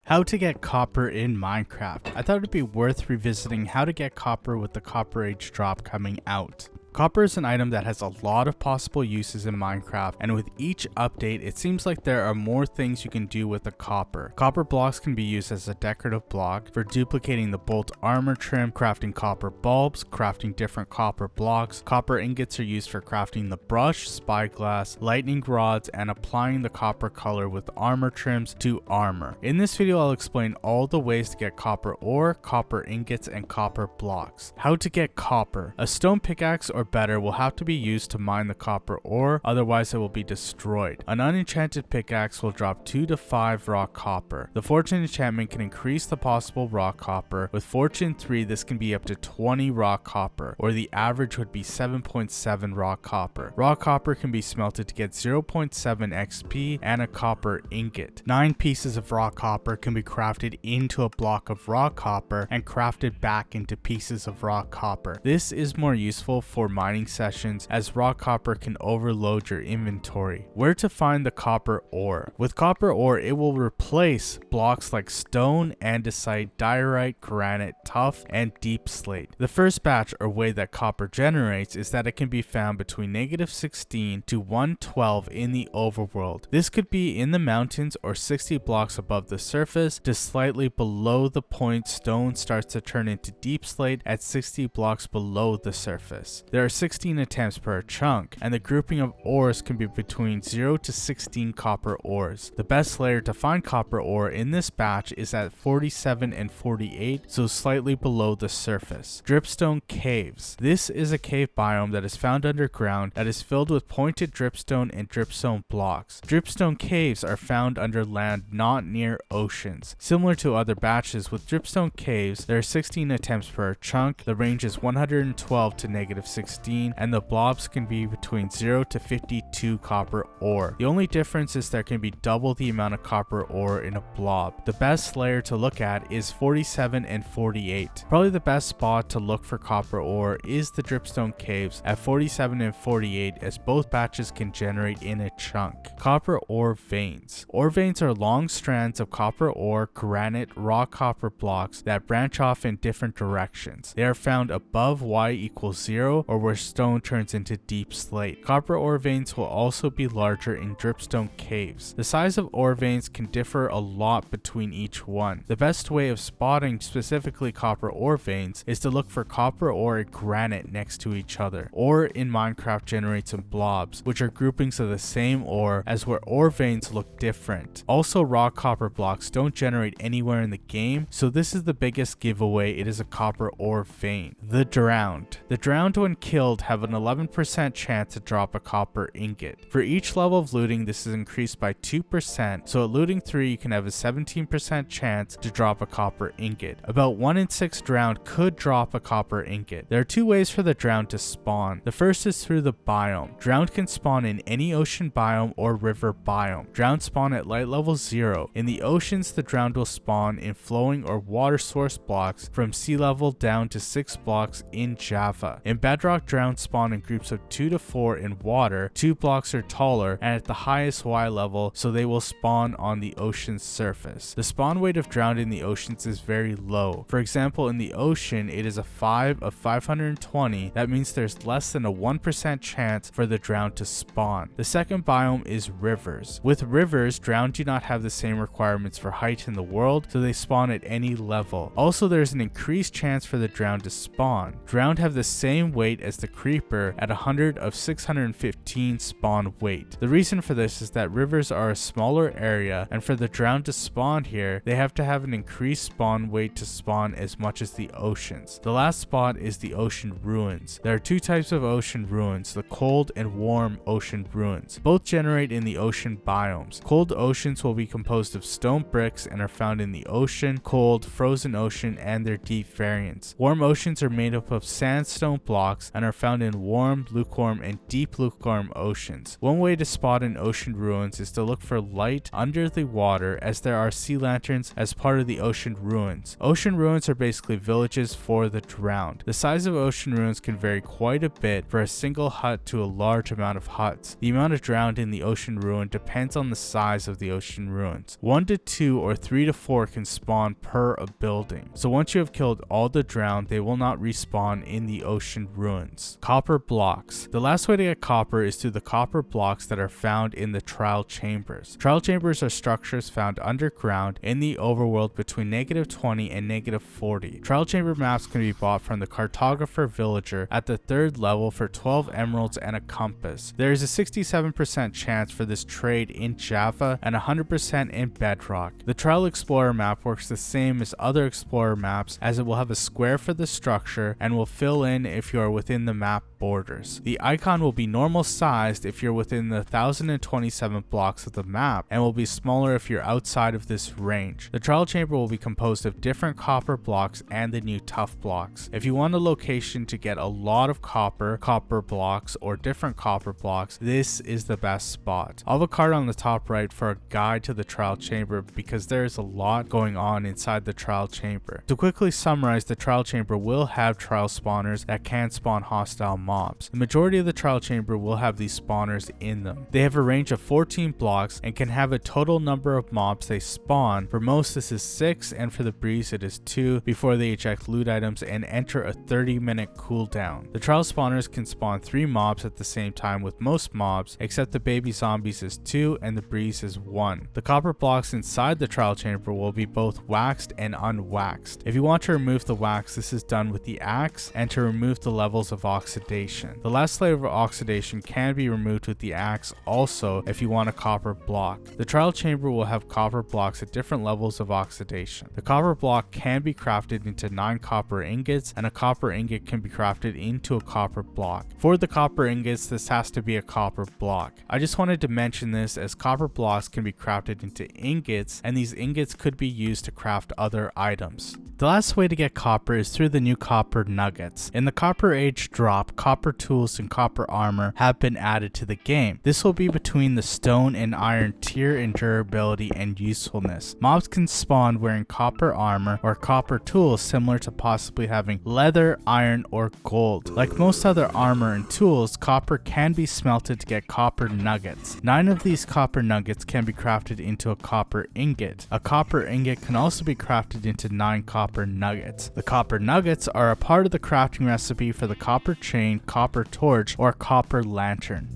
How to get copper in Minecraft. I thought it'd be worth revisiting how to get copper with the Copper Age drop coming out. Copper is an item that has a lot of possible uses in Minecraft, and with each update it seems like there are more things you can do with the copper. Copper blocks can be used as a decorative block for duplicating the bolt armor trim, crafting copper bulbs, crafting different copper blocks. Copper ingots are used for crafting the brush, spyglass, lightning rods, and applying the copper color with armor trims to armor. In this video I'll explain all the ways to get copper ore, copper ingots, and copper blocks. How to get copper. A stone pickaxe or better will have to be used to mine the copper ore, otherwise it will be destroyed. An unenchanted pickaxe will drop 2 to 5 raw copper. The fortune enchantment can increase the possible raw copper. With fortune 3 this can be up to 20 raw copper, or the average would be 7.7 raw copper. Raw copper can be smelted to get 0.7 XP and a copper ingot. 9 pieces of raw copper can be crafted into a block of raw copper and crafted back into pieces of raw copper. This is more useful for mining sessions as raw copper can overload your inventory. Where to find the copper ore? With copper ore it will replace blocks like stone, andesite, diorite, granite, tuff, and deep slate. The first batch or way that copper generates is that it can be found between -16 to 112 in the overworld. This could be in the mountains or 60 blocks above the surface to slightly below the point stone starts to turn into deep slate at 60 blocks below the surface. There are 16 attempts per chunk, and the grouping of ores can be between 0 to 16 copper ores. The best layer to find copper ore in this batch is at 47 and 48, so slightly below the surface. Dripstone Caves. This is a cave biome that is found underground that is filled with pointed dripstone and dripstone blocks. Dripstone caves are found under land not near oceans. Similar to other batches with dripstone caves, there are 16 attempts per chunk. The range is 112 to -16, and the blobs can be between 0 to 52 copper ore. The only difference is there can be double the amount of copper ore in a blob. The best layer to look at is 47 and 48. Probably the best spot to look for copper ore is the dripstone caves at 47 and 48, as both batches can generate in a chunk. Copper ore veins. Ore veins are long strands of copper ore, granite, raw copper blocks that branch off in different directions. They are found above y equals 0 or where stone turns into deep slate. Copper ore veins will also be larger in dripstone caves. The size of ore veins can differ a lot between each one. The best way of spotting specifically copper ore veins is to look for copper ore and granite next to each other. Ore in Minecraft generates in blobs, which are groupings of the same ore, as where ore veins look different. Also, raw copper blocks don't generate anywhere in the game, so this is the biggest giveaway. It is a copper ore vein. The drowned. The drowned when killed have an 11% chance to drop a copper ingot. For each level of looting this is increased by 2%, so at looting 3 you can have a 17% chance to drop a copper ingot. About 1 in 6 drowned could drop a copper ingot. There are 2 ways for the drowned to spawn. The first is through the biome. Drowned can spawn in any ocean biome or river biome. Drowned spawn at light level 0. In the oceans the drowned will spawn in flowing or water source blocks from sea level down to 6 blocks in Java. In Bedrock, drowned spawn in groups of 2 to 4 in water, 2 blocks or taller, and at the highest Y level, so they will spawn on the ocean's surface. The spawn weight of drowned in the oceans is very low. For example, in the ocean it is a 5 of 520, that means there's less than a 1% chance for the drowned to spawn. The second biome is rivers. With rivers, drowned do not have the same requirements for height in the world, so they spawn at any level. Also, there's an increased chance for the drowned to spawn. Drowned have the same weight as the creeper at 100 of 615 spawn weight. The reason for this is that rivers are a smaller area, and for the drowned to spawn here, they have to have an increased spawn weight to spawn as much as the oceans. The last spot is the ocean ruins. There are 2 types of ocean ruins, the cold and warm ocean ruins. Both generate in the ocean biomes. Cold oceans will be composed of stone bricks and are found in the ocean, cold, frozen ocean, and their deep variants. Warm oceans are made up of sandstone blocks and are found in warm, lukewarm, and deep lukewarm oceans. One way to spot an ocean ruins is to look for light under the water, as there are sea lanterns as part of the ocean ruins. Ocean ruins are basically villages for the drowned. The size of ocean ruins can vary quite a bit for a single hut to a large amount of huts. The amount of drowned in the ocean ruin depends on the size of the ocean ruins. 1 to 2 or 3 to 4 can spawn per a building. So once you have killed all the drowned, they will not respawn in the ocean ruins. Copper blocks. The last way to get copper is through the copper blocks that are found in the trial chambers. Trial chambers are structures found underground in the overworld between -20 and -40. Trial chamber maps can be bought from the cartographer villager at the 3rd level for 12 emeralds and a compass. There is a 67% chance for this trade in Java and 100% in Bedrock. The Trial Explorer map works the same as other Explorer maps, as it will have a square for the structure and will fill in if you are within the map borders. The icon will be normal sized if you're within the 1027 blocks of the map, and will be smaller if you're outside of this range. The trial chamber will be composed of different copper blocks and the new tough blocks. If you want a location to get a lot of copper blocks, or different copper blocks, this is the best spot. I'll have a card on the top right for a guide to the trial chamber, because there is a lot going on inside the trial chamber. To quickly summarize, the trial chamber will have trial spawners that can spawn hostile mobs. The majority of the trial chamber will have these spawners in them. They have a range of 14 blocks and can have a total number of mobs they spawn. For most this is 6, and for the breeze it is 2 before they eject loot items and enter a 30-minute cooldown. The trial spawners can spawn 3 mobs at the same time with most mobs, except the baby zombies is 2 and the breeze is 1. The copper blocks inside the trial chamber will be both waxed and unwaxed. If you want to remove the wax, this is done with the axe, and to remove the levels of oxidation. The last layer of oxidation can be removed with the axe also if you want a copper block. The trial chamber will have copper blocks at different levels of oxidation. The copper block can be crafted into 9 copper ingots, and a copper ingot can be crafted into a copper block. For the copper ingots, this has to be a copper block. I just wanted to mention this, as copper blocks can be crafted into ingots, and these ingots could be used to craft other items. The last way to get copper is through the new copper nuggets. In the Copper Age drop, copper tools and copper armor have been added to the game. This will be between the stone and iron tier in durability and usefulness. Mobs can spawn wearing copper armor or copper tools, similar to possibly having leather, iron, or gold. Like most other armor and tools, copper can be smelted to get copper nuggets. 9 of these copper nuggets can be crafted into a copper ingot. A copper ingot can also be crafted into 9 copper nuggets. The copper nuggets are a part of the crafting recipe for the copper chain, copper torch, or copper lantern.